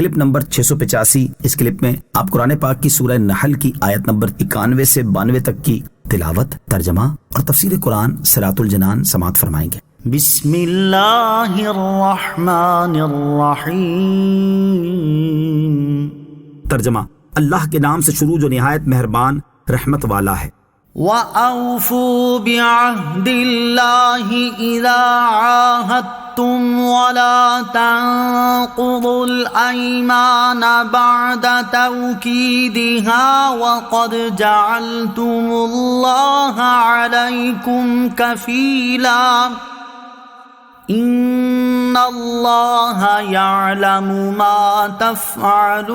Clip number 685۔ اس clip میں آپ قرآن پاک کی سورہ نحل کی آیت نمبر 91 سے 92 تک کی تلاوت، ترجمہ اور تفسیر قرآن صراط الجنان سماعت فرمائیں گے۔ بسم اللہ الرحمن الرحیم۔ ترجمہ: اللہ کے نام سے شروع جو نہایت مہربان رحمت والا ہے۔ وَأَوْفُوا بِعَهْدِ اللَّهِ إِذَا عَاهَدتُّمْ وَلَا تَنقُضُوا الْأَيْمَانَ بَعْدَ تَوْكِيدِهَا وَقَدْ جَعَلْتُمُ اللَّهَ عَلَيْكُمْ كَفِيلًا إِنَّ اللَّهَ يَعْلَمُ مَا تَفْعَلُونَ۔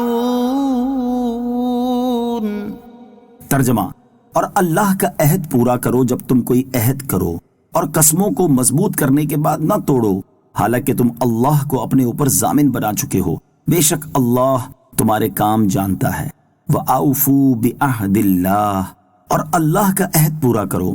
ترجمہ: اور اللہ کا عہد پورا کرو جب تم کوئی عہد کرو، اور قسموں کو مضبوط کرنے کے بعد نہ توڑو، حالانکہ تم اللہ کو اپنے اوپر ضامن بنا چکے ہو، بے شک اللہ تمہارے کام جانتا ہے۔ وَأَوْفُوا بِعَهْدِ اللَّهِ، اور اللہ کا عہد پورا کرو۔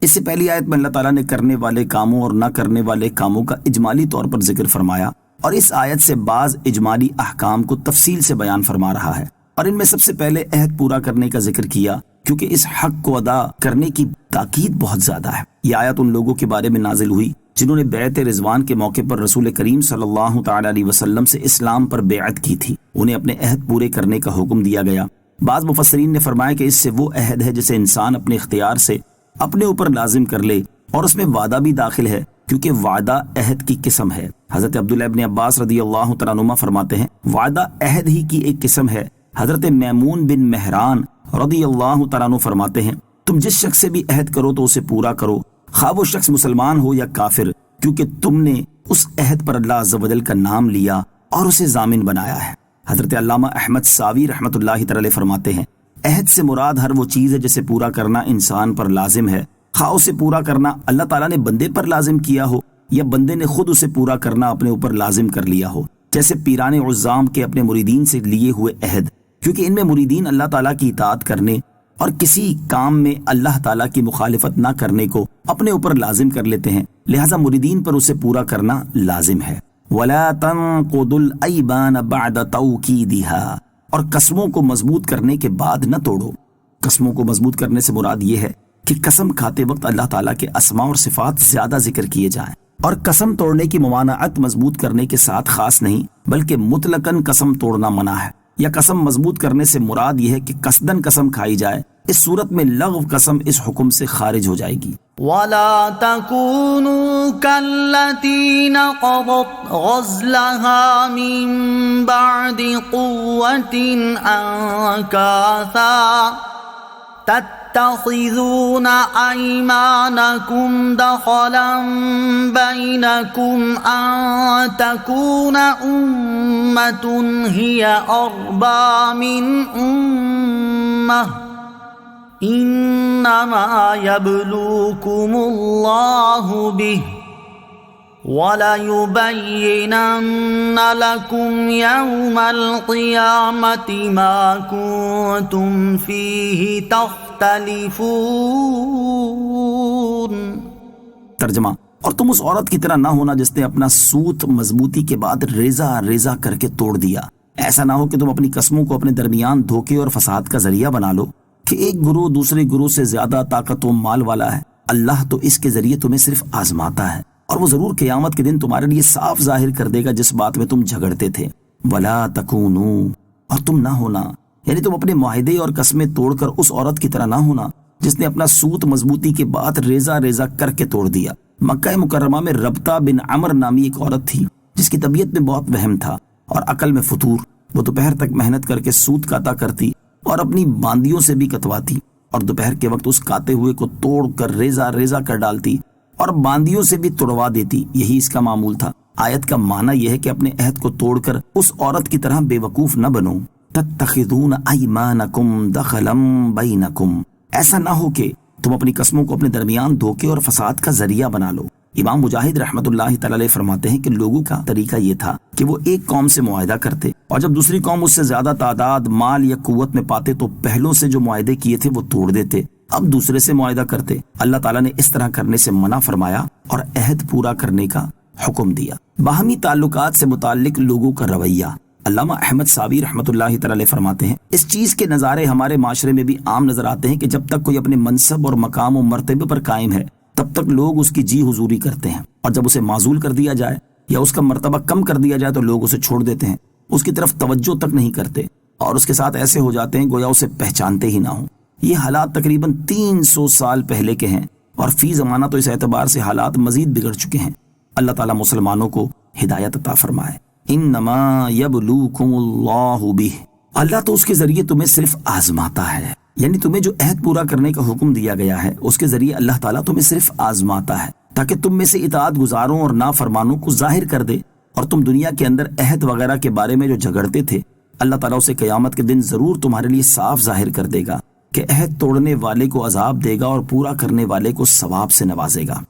اس سے پہلی آیت میں اللہ تعالیٰ نے کرنے والے کاموں اور نہ کرنے والے کاموں کا اجمالی طور پر ذکر فرمایا، اور اس آیت سے بعض اجمالی احکام کو تفصیل سے بیان فرما رہا ہے، اور ان میں سب سے پہلے عہد پورا کرنے کا ذکر کیا، کیونکہ اس حق کو ادا کرنے کی تاکید بہت زیادہ ہے۔ یہ آیت ان لوگوں کے بارے میں نازل ہوئی جنہوں نے بیعت رضوان کے موقع پر رسول کریم صلی اللہ تعالی علیہ وسلم سے اسلام پر بیعت کی تھی۔ انہیں اپنے عہد پورے کرنے کا حکم دیا گیا۔ بعض مفسرین نے فرمایا کہ اس سے وہ عہد ہے جسے انسان اپنے اختیار سے اپنے اوپر لازم کر لے، اور اس میں وعدہ بھی داخل ہے، کیونکہ وعدہ عہد کی قسم ہے۔ حضرت عبداللہ ابن عباس رضی اللہ تعالیٰ عنہما فرماتے ہیں، وعدہ عہد ہی کی ایک قسم ہے۔ حضرت میمون بن مہران رضی اللہ تعالیٰ عنہ فرماتے ہیں، تم جس شخص سے بھی عہد کرو تو اسے پورا کرو، خواہ وہ شخص مسلمان ہو یا کافر، کیونکہ تم نے اس عہد پر اللہ عز و جل کا نام لیا اور اسے ضامن بنایا ہے۔ حضرت علامہ احمد ساوی رحمۃ اللہ تعالی فرماتے ہیں، عہد سے مراد ہر وہ چیز ہے جسے پورا کرنا انسان پر لازم ہے، خواہ اسے پورا کرنا اللہ تعالیٰ نے بندے پر لازم کیا ہو یا بندے نے خود اسے پورا کرنا اپنے اوپر لازم کر لیا ہو، جیسے پیران عظام کے اپنے مریدین سے لیے ہوئے عہد، کیونکہ ان میں مریدین اللہ تعالیٰ کی اطاعت کرنے اور کسی کام میں اللہ تعالیٰ کی مخالفت نہ کرنے کو اپنے اوپر لازم کر لیتے ہیں، لہٰذا مریدین پر اسے پورا کرنا لازم ہے۔ وَلَا تَنقُضُوا الْأَيْمَانَ بَعْدَ تَوْكِيدِهَا، اور قسموں کو مضبوط کرنے کے بعد نہ توڑو۔ قسموں کو مضبوط کرنے سے مراد یہ ہے کہ قسم کھاتے وقت اللہ تعالیٰ کے اسماء اور صفات زیادہ ذکر کیے جائیں، اور قسم توڑنے کی ممانعت مضبوط کرنے کے ساتھ خاص نہیں بلکہ مطلقاً قسم توڑنا منع ہے، یا قسم مضبوط کرنے سے مراد یہ ہے کہ قصداً قسم کھائی جائے، اس صورت میں لغو قسم اس حکم سے خارج ہو جائے گی۔ وَلَا تَكُونُوا كَالَّتِي نَقَضَتْ غَزْلَهَا مِن بَعْدِ قُوَّةٍ أَنكَاثًا تَتَّخِذُونَ أَيْمَانَكُمْ دَخَلًا بَيْنَكُمْ أَن تَكُونَ أُمَّةٌ هِيَ أَرْبَىٰ مِنْ أُمَّةٍ إِنَّمَا يَبْلُوكُمُ اللَّهُ بِهِ وَلَيُبَيِّنَنَّ لَكُمْ يَوْمَ الْقِيَامَةِ مَا كُنتُمْ فِيهِ تَخْتَلِفُونَ۔ ترجمہ: اور تم اس عورت کی طرح نہ ہونا جس نے اپنا سوت مضبوطی کے بعد ریزہ ریزہ کر کے توڑ دیا۔ ایسا نہ ہو کہ تم اپنی قسموں کو اپنے درمیان دھوکے اور فساد کا ذریعہ بنا لو کہ ایک گروہ دوسرے گروہ سے زیادہ طاقت و مال والا ہے۔ اللہ تو اس کے ذریعے تمہیں صرف آزماتا ہے، اور وہ ضرور قیامت کے دن تمہارے لیے صاف ظاہر کر دے گا جس بات میں تم جھگڑتے تھے۔ وَلَا تَكُونُوا، اور تم نہ ہونا، یعنی تم اپنے معاہدے اور قسمیں توڑ کر اس عورت کی طرح نہ ہونا جس نے اپنا سوت مضبوطی کے بعد ریزہ ریزہ کر کے توڑ دیا۔ مکہ مکرمہ میں ربطہ بن عمر نامی ایک عورت تھی جس کی طبیعت میں بہت وہم تھا اور عقل میں فطور۔ وہ دوپہر تک محنت کر کے سوت کاتا کرتی اور اپنی باندیوں سے بھی کتواتی، اور دوپہر کے وقت اس کاتے ہوئے کو توڑ کر ریزہ ریزہ کر ڈالتی اور باندیوں سے بھی توڑوا دیتی۔ یہی اس کا معمول تھا۔ آیت کا معنی یہ ہے کہ اپنے عہد کو توڑ کر اس عورت کی طرح بے وقوف نہ بنو۔ تتخذون ایمانکم دخلا بینکم، ایسا نہ ہو کہ تم اپنی قسموں کو اپنے درمیان دھوکے اور فساد کا ذریعہ بنا لو۔ امام مجاہد رحمۃ اللہ تعالی علیہ فرماتے ہیں کہ لوگوں کا طریقہ یہ تھا کہ وہ ایک قوم سے معاہدہ کرتے، اور جب دوسری قوم اس سے زیادہ تعداد، مال یا قوت میں پاتے تو پہلوں سے جو معاہدے کیے تھے وہ توڑ دیتے، اب دوسرے سے معاہدہ کرتے۔ اللہ تعالیٰ نے اس طرح کرنے سے منع فرمایا اور عہد پورا کرنے کا حکم دیا۔ باہمی تعلقات سے متعلق لوگوں کا رویہ علامہ احمد صابی رحمۃ اللہ تعالی علیہ فرماتے ہیں اس چیز کے نظارے ہمارے معاشرے میں بھی عام نظر آتے ہیں کہ جب تک کوئی اپنے منصب اور مقام و مرتبے پر قائم ہے تب تک لوگ اس کی جی حضوری کرتے ہیں، اور جب اسے معزول کر دیا جائے یا اس کا مرتبہ کم کر دیا جائے تو لوگ اسے چھوڑ دیتے ہیں، اس کی طرف توجہ تک نہیں کرتے اور اس کے ساتھ ایسے ہو جاتے ہیں گویا اسے پہچانتے ہی نہ ہوں۔ یہ حالات تقریباً 300 سال پہلے کے ہیں اور فی زمانہ تو اس اعتبار سے حالات مزید بگڑ چکے ہیں۔ اللہ تعالیٰ مسلمانوں کو ہدایت عطا فرمائے۔ انما یبلوکم اللہ بہ، اللہ تو اس کے ذریعے تمہیں صرف آزماتا ہے، یعنی تمہیں جو عہد پورا کرنے کا حکم دیا گیا ہے اس کے ذریعے اللہ تعالیٰ تمہیں صرف آزماتا ہے تاکہ تم میں سے اطاعت گزاروں اور نافرمانوں کو ظاہر کر دے، اور تم دنیا کے اندر عہد وغیرہ کے بارے میں جو جھگڑتے تھے اللہ تعالیٰ اسے قیامت کے دن ضرور تمہارے لیے صاف ظاہر کر دے گا کہ عہد توڑنے والے کو عذاب دے گا اور پورا کرنے والے کو ثواب سے نوازے گا۔